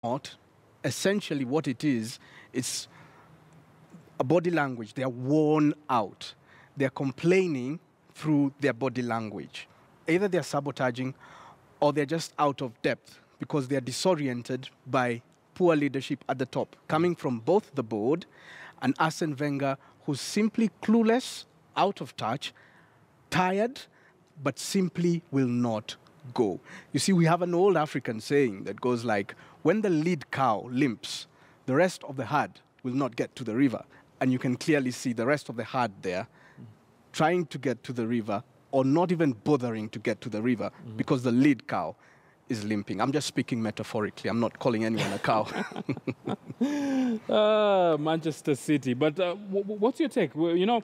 not. Essentially what it is, it's a body language. They are worn out. They're complaining through their body language. Either they're sabotaging or they're just out of depth because they're disoriented by poor leadership at the top, coming from both the board and Arsene Wenger, who's simply clueless, out of touch, tired, but simply will not go. You see, we have an old African saying that goes like, when the lead cow limps, the rest of the herd will not get to the river. And you can clearly see the rest of the herd there trying to get to the river or not even bothering to get to the river because the lead cow is limping. I'm just speaking metaphorically. I'm not calling anyone a cow. Manchester City. But what's your take? Well, you know,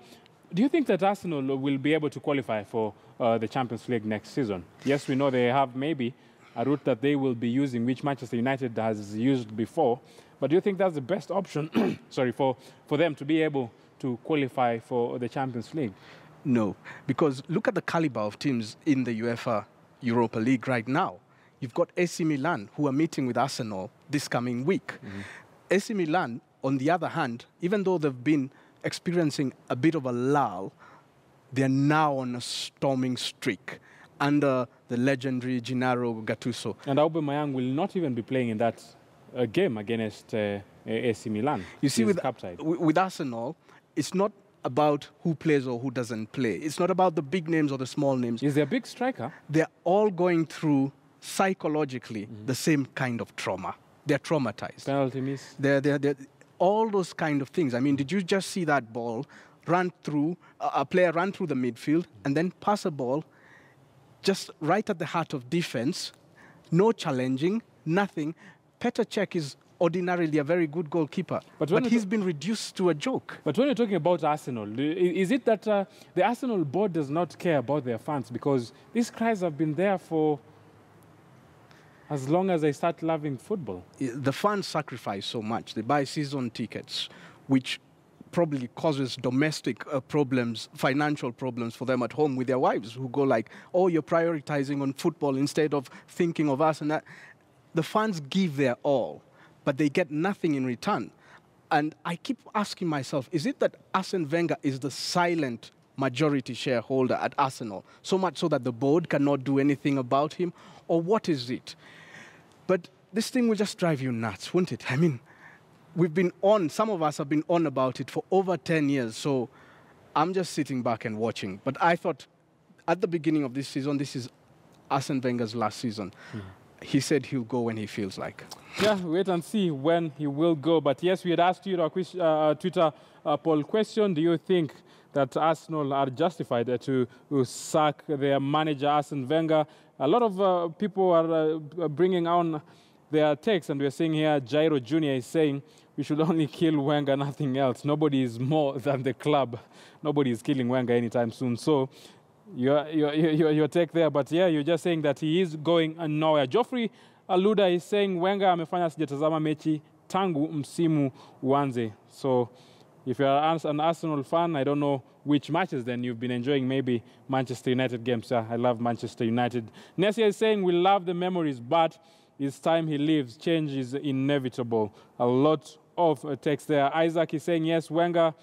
do you think that Arsenal will be able to qualify for the Champions League next season? Yes, we know they have maybe a route that they will be using, which Manchester United has used before. But do you think that's the best option, sorry, for them to be able to qualify for the Champions League? No, because look at the caliber of teams in the UEFA Europa League right now. You've got AC Milan, who are meeting with Arsenal this coming week. AC Milan, on the other hand, even though they've been experiencing a bit of a lull, they're now on a storming streak under the legendary Gennaro Gattuso. And Aubameyang will not even be playing in that game against AC Milan. You see, with Arsenal, it's not about who plays or who doesn't play. It's not about the big names or the small names. Is there a big striker? They're all going through, psychologically, the same kind of trauma. They're traumatized. Penalty miss. They're all those kind of things. I mean, did you just see that ball run through, a player run through the midfield and then pass a ball just right at the heart of defense, no challenging, nothing. Petr Cech is ordinarily a very good goalkeeper, but he's been reduced to a joke. But when you're talking about Arsenal, is it that the Arsenal board does not care about their fans? Because these cries have been there for as long as they start loving football. The fans sacrifice so much. They buy season tickets, which probably causes domestic problems, financial problems for them at home with their wives, who go like, oh, you're prioritizing on football instead of thinking of us and that. The fans give their all, but they get nothing in return. And I keep asking myself, is it that Arsene Wenger is the silent majority shareholder at Arsenal, so much so that the board cannot do anything about him? Or what is it? But this thing will just drive you nuts, won't it? I mean, we've been on, some of us have been on about it for over 10 years, so I'm just sitting back and watching. But I thought at the beginning of this season, this is Arsene Wenger's last season. He said he'll go when he feels like. Yeah, wait and see when he will go. But yes, we had asked you a Twitter poll question. Do you think that Arsenal are justified to sack their manager, Arsene Wenger? A lot of people are bringing on their takes, and we're seeing here Jairo Jr. is saying we should only kill Wenger, nothing else. Nobody is more than the club. Nobody is killing Wenger anytime soon. So your take there, but yeah, you're just saying that he is going nowhere. Geoffrey Aluda is saying Wenger amefanya sijatazama mechi tangu msimu uanze. So if you're an Arsenal fan, I don't know which matches then you've been enjoying, maybe Manchester United games. I love Manchester United. Nessia is saying we love the memories, but it's time he leaves. Change is inevitable. A lot of text there. Isaac is saying, yes, Wenger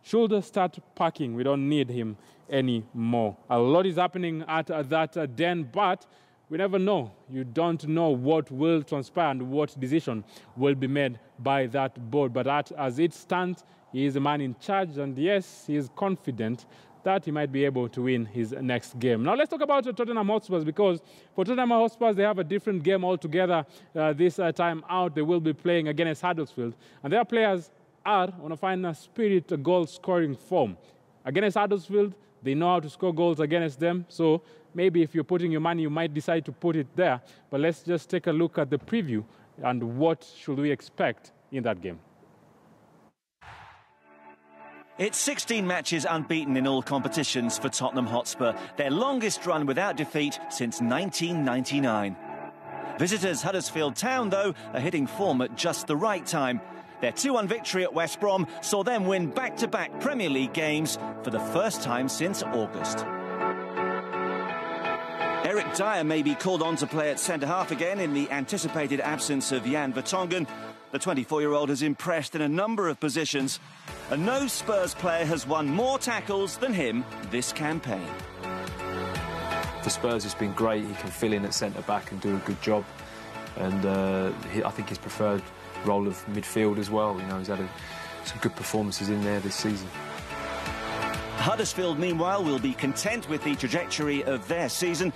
should start packing. We don't need him anymore. A lot is happening at that den, but we never know. You don't know what will transpire and what decision will be made by that board. But as it stands, he is the man in charge, and yes, he is confident that he might be able to win his next game. Now let's talk about Tottenham Hotspurs, because for Tottenham Hotspurs, they have a different game altogether this time out. They will be playing against Huddersfield, and their players are on a fine spirit goal-scoring form. Against Huddersfield, they know how to score goals against them, so maybe if you're putting your money, you might decide to put it there. But let's just take a look at the preview and what should we expect in that game. It's 16 matches unbeaten in all competitions for Tottenham Hotspur, their longest run without defeat since 1999. Visitors Huddersfield Town, though, are hitting form at just the right time. Their 2-1 victory at West Brom saw them win back-to-back Premier League games for the first time since August. Eric Dyer may be called on to play at centre-half again in the anticipated absence of Jan Vertonghen. The 24-year-old has impressed in a number of positions, and no Spurs player has won more tackles than him this campaign. For Spurs, it's been great. He can fill in at centre-back and do a good job. And I think his preferred role of midfield as well. You know, he's had some good performances in there this season. Huddersfield, meanwhile, will be content with the trajectory of their season.